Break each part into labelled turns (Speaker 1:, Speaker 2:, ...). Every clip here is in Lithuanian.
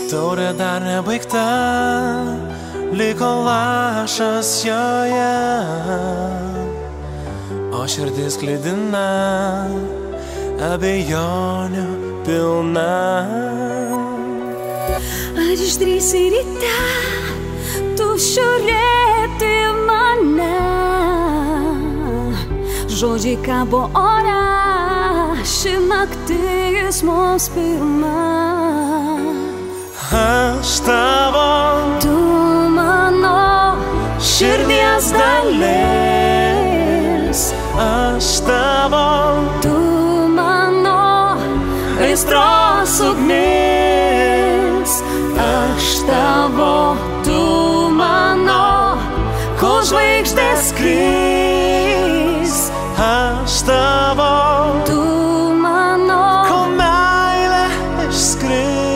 Speaker 1: Taurė dar nebaigta, liko lašas joje, o širdis klydina, abejonių pilna.
Speaker 2: Ar išdrįsi ryte tu žiūrėti mane? Žodžiai kabo ore, ši naktis mums pirma.
Speaker 1: Aš tavo,
Speaker 2: tu mano
Speaker 1: širdies dalis. Aš tavo,
Speaker 2: tu mano
Speaker 1: aistros ugnis. Aš tavo, tu mano, kol žvaigždės skris. Aš tavo,
Speaker 2: tu mano,
Speaker 1: kol meilė išskris.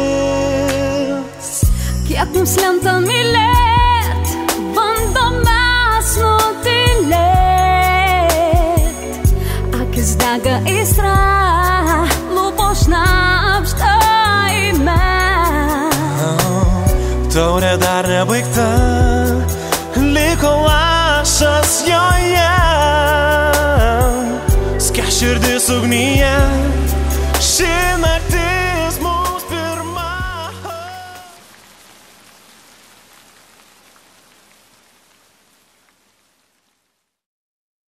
Speaker 2: Kiek mums lemta mylėt, bandom mes nutylėt. Akis dega aistra, lūpos šnabžda eime.
Speaker 1: Taurė dar nebaigta, liko lašas joje, skęs širdis ugnyje.